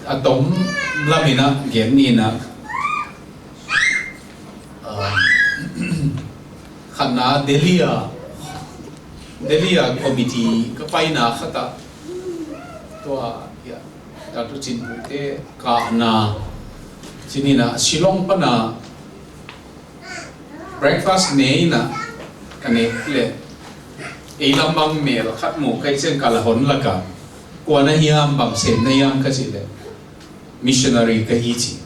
atom lamina genina khana Delia committee kapaina khata to ya Dr. Chin Pute ka na sinina Shillong pa na breakfast nei na kane le ilambang mel khat mu kai chen kalahon laka kwa na hiam bang sem na yam ka si le missionary ka hi chi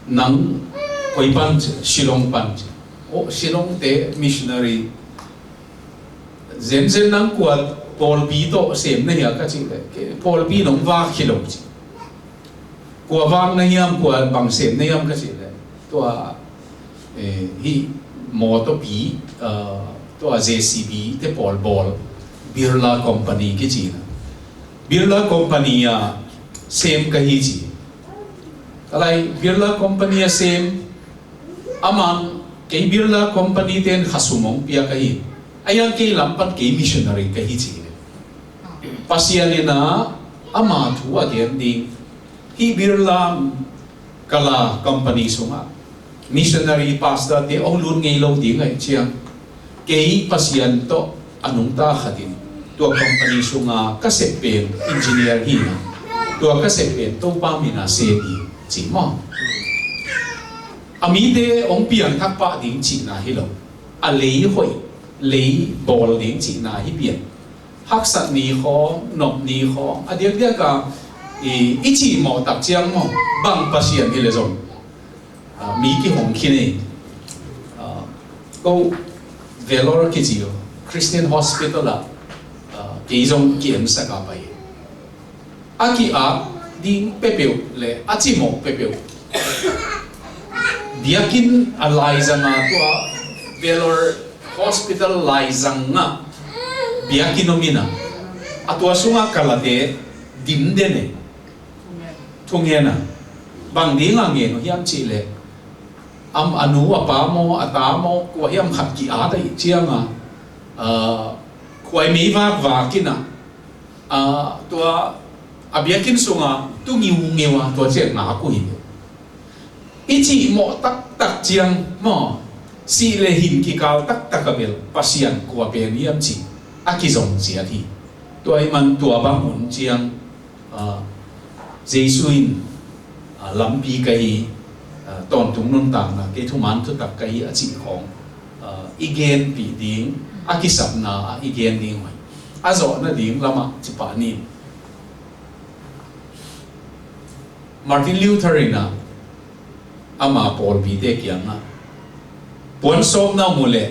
nang koi pan Shillong pan o Shillong te missionary zen nang kwa Paul P to sem na hiya ka chi le Paul P nong va khilong chi kwa vang na hiam kwa bang sem na yam ka chi le to hi mo to P to JCB te Paul Ball Birla company ki chi na Birla company ya sem ka hi chi kalai Birla company ya sem amang kay Birla company ten khasumong pia ka hi ayang kay lampan kay missionary ka hi chi pasialina ama thu again ding hi Birla kala company sunga missionary pastor te olun ngei lo ding ai chiang kay pasian to anung ta khatin to company sunga ka sepen engineer hi na to ka sepen to pa mina se di chi mo ami de ong pian thak pa ding chi na hi lo a lei hoi lei bol ding chi na hi pian hak sat ni kho nop ni kho a dia dia ka i chi mo tak chiang mo bang pasian hi le zong mi ki hong ki ne go velor ki ji Christian hospital la ki zong ki em sa ka pai a ki a ding pepeu le a chi mo pepeu biakin alai zanga to velor hospital lai zanga biakinomina atwa sunga kalate dindene thungena bang dinga nge no hiam chi le am anu apa mo atamo ko hiam khat ki a dai chianga khoi mi va kina to abiakin sunga tu ngewa to che na ku hi ichi mo tak chiang mo si le hin ki kal tak abel pasian ko pe niam chi aki zong chia thi to ai man tua bang un chiang jesuin lampi kai ton tung nun tang na ke thuman thu tak kai a chi khong igen pi ding aki sap na igen ding mai azo na ding lama chi pa ni Martin Luther na ama Paul P te kyang na pon som na mule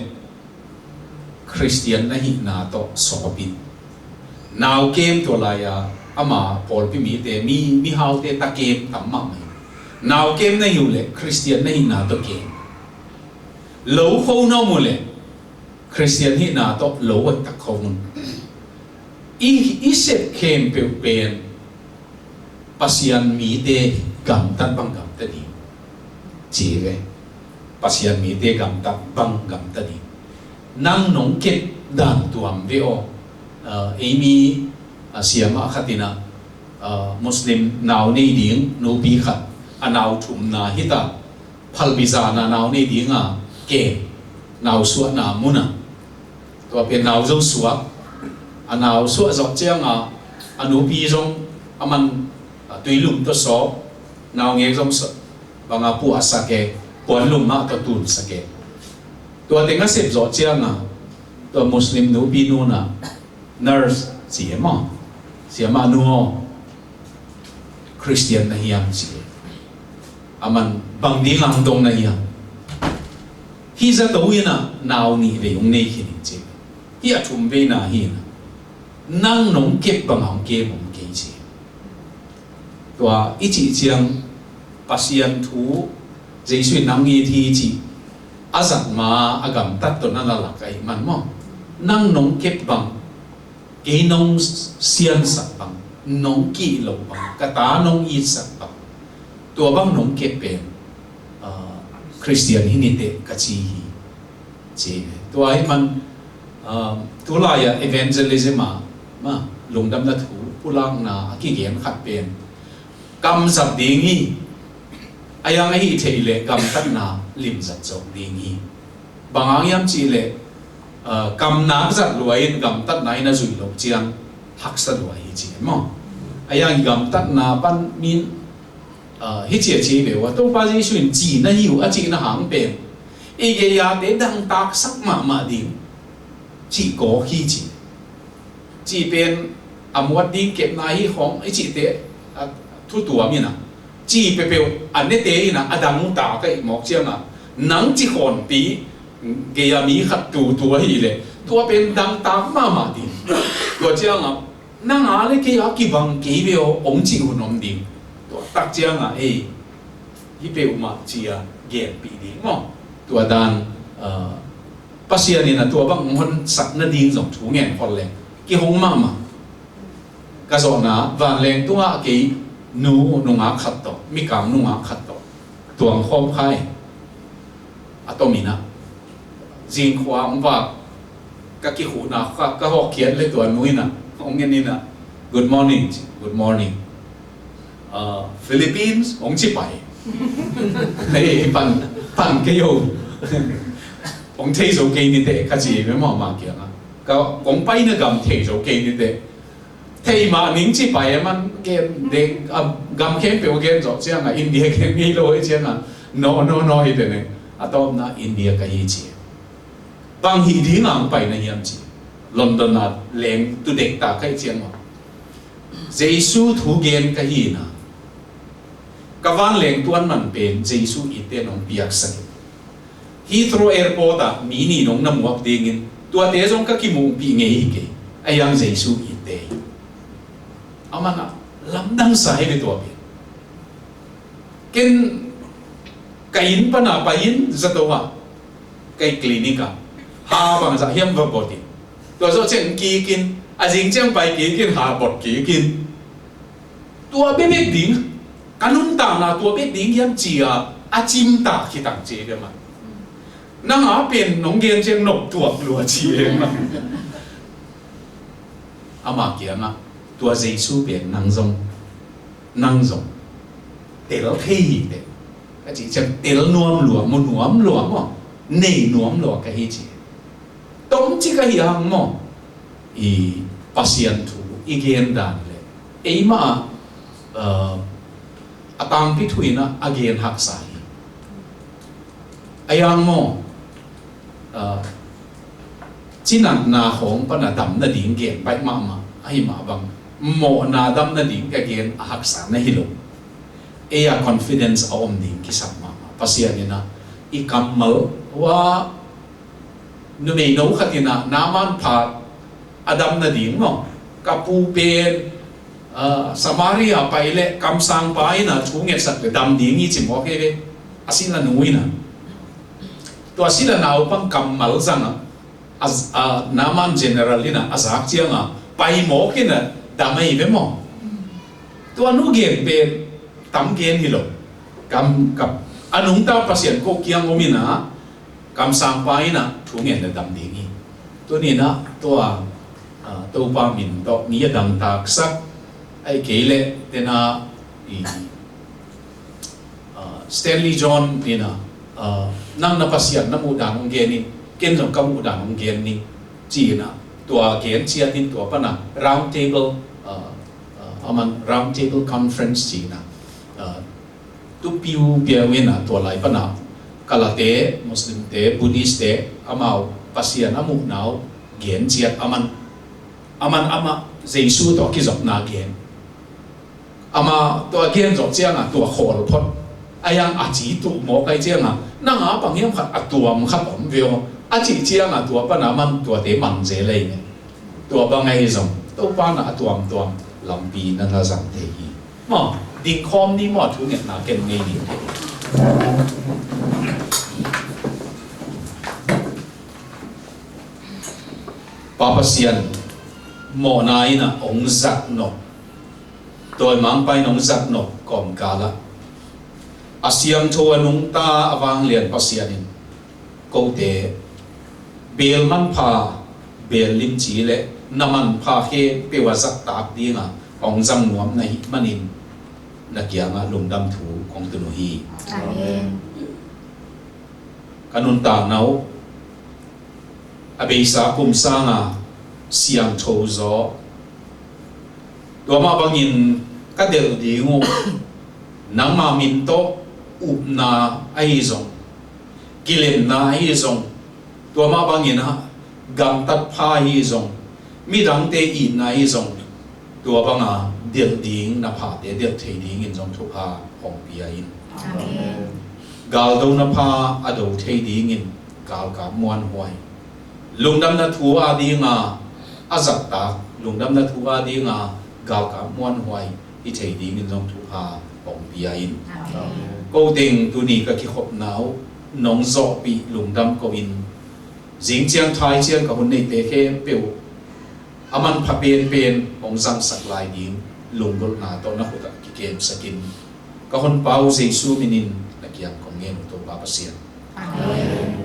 Christian na hi na to sobin now came to laya ama Paul P mi te mi how te ta kem tamma mai now came na yule Christian na hi na to kem lo kho na mule Christian hi na to lo wat tak khong i set kem pe pen pasian mi te gam tan bang gam ta di chi ve pasian mi te gam ta bang gam ta di nang nong ket dan tuam ve o amy siama khatina muslim naw nei ding no bi khat anaw thum na hita phal biza na naw nei ding a ke naw su na muna to pe naw zo suwa anaw su zo chiang a anu bi zong aman tuilum to so naw nge zong so banga pu asake pon lum ma to tun sake to tenga sep zo chiang a to muslim no bi no na nurse siama nu Christian na hiam si aman bang di lang dong na hiam hi za to ina naw ni ve ung nei khin che hi a thum ve na hi na nang nong kep bang hong ke mong ke che to i chi chiang pasian thu jesu nang ngi thi chi azat ma agam tat to na la kai man mo nang nong kep bang ke nong sian sak bang nong ki lo bang kata nong i sak bang to bang nong kep pen Christian hinite kachi che to ai man tu la ya evangelism ma lungdam na thu pulang na ki gen khat pen kam zat ding hi ayang hi theile kam tat na lim zat chok ding hi bangang yam chi le kam na zat luain kam tat nai na zui lok chiang hak sa luai hi chi mo ayang kam tat na pan min hi chi chi be wa to pa ji shuin chi na hiu a chi na hang pen e ge ya te dang tak sak ma ding chỉ có khi chỉ bên amuat đi kẹp nai hi khong ấy chỉ thế thu tua mi na chỉ pe pe anh ấy thế na adam ta cái mọc chiang à nắng chỉ còn tí cái mi khát tua hi le tua bên dang ta ma đi tua chiang à nang à le cái kỳ vọng kỳ biểu ông chỉ hồn ông đi tua tắc chiang à hi pe mà chỉ à ghét bị đi mo tua dan pasien ni na tua bang hon sak na ding zong thu ngen hol le ki hong ma ka zo na van leng tua ki nu nga khat to mi kam nu nga khat to tuang khom khai atomina jing khwa ong wa ka ki hu na ka ho kian le tua nui na ong ngen ni na good morning Philippines ong chi pai hey pan ke yo ông thấy số kinh như thế, cái gì mới mà kia à? Cái ông bay nó cầm thấy số kinh như thế, thấy mà những chỉ bài mà cái để cầm khen biểu khen rồi chứ là India khen gì rồi chứ là no như thế này, à đó là India cái gì bằng hi đi ngang bay này làm gì, London là lên tu đek ta cái gì mà, Giêsu thu gen cái gì na, cái van lên tuan mình bên Giêsu ít tên ông biak say. Heathrow Airport à mini nong na muak dingin tua te jong ka ki mu pi nge hi ke ayang Jesu ite amana lamdang sai be to be ken kain pana pain zatowa kai klinika ha bang za hiam va boti to zo chen ki kin a jing chang pai ki kin ha bot ki kin tua be be ding kanun ta na tua be ding yam chi a chim ta ki tang che be ma năng á biển nông nghiệp trên nộp tuột lúa chi em mà ama kia mà tua Giêsu biển năng rong để nó thay để cái chỉ chẳng để nó nuông lúa một nuông lúa mà nề nuông lúa cái gì tống chỉ cái gì hàng mà i pasien thu i gen đàn lệ ấy mà atang pi thui na again hak sai ayang mo chỉ na hong pa na dam na ding gen pai ma ai ma bang mo na dam na ding ka gen hak sa na hilo eya confidence om ding ki sam ma pasien ni na I kam mo wa nu me no khatina naman pha adam na ding mo kapu pen Samaria pai le kam sang pai na thu nge sak le dam ding I chim ho ke ve asin la nui na to asila na upang kamal zanga as naman generalina azak chianga pai mo kina damai be mo to anu gen pe tam gen hilo kam kap anung ta pasien ko kiang omina kam sang pai na thu nge na dam dingi to ni na to pa min to ni dang tak sak ai kele tena Stanley John ni na nang napasyan na muda ng genin ken jong ka muda ng genin chi na tua gen chia tin tua pa na round table aman round table conference chi na tu piu bia wena tua lai pa na kalate muslim te buddhist te amao pasyan amu nau gen chia ama Jesu to ki jok na gen ama to gen jok chia na tua khol phot ayang aji tu mo kai chia na nang a pang yam khat atuam khat om veo aji chia na tua pa na man tua te man je le ne tua ba ngai zong to pa na atuam tuam lampi na la sang te hi mo ding khom ni mo thu nge na ken ngai ni papa sian mo nai na ong zat no toy mang pai nong zat no kom kala asiam tho anung ta awang lian pasianin ko te bel man pha bel lim chi le naman pha he pe wa zak tak dinga ong zang nuam na hi manin na kya nga lungdam thu kong tunuhi Amen. kanun ta nau abesa kum sa nga siang tho zo do ma bangin ka del dingu nang ma min to up na ai zong kilem na ai zong do ma bangin ha gam tat pha hi zong mi dang te i na hi zong do banga del ding na pha te del thei ding in zong thu a hong pia in Amen. gal do na pha ado thei ding in gal ka muan huai lungdam na thu a dinga azak ta lungdam na thu a dinga gal ka muan huai i thei ding in zong thu a hong pia in Amen. ko ding tu ni ka ki khop nau nong zo pi lungdam ko in jing chiang thai chiang ka hun nei te khe peu aman pha pen hong sang sak lai ding lunggol na to na khuta ki kem sakin ka hon pau jesu minin na kiam ko ngen to pa pasien Amen.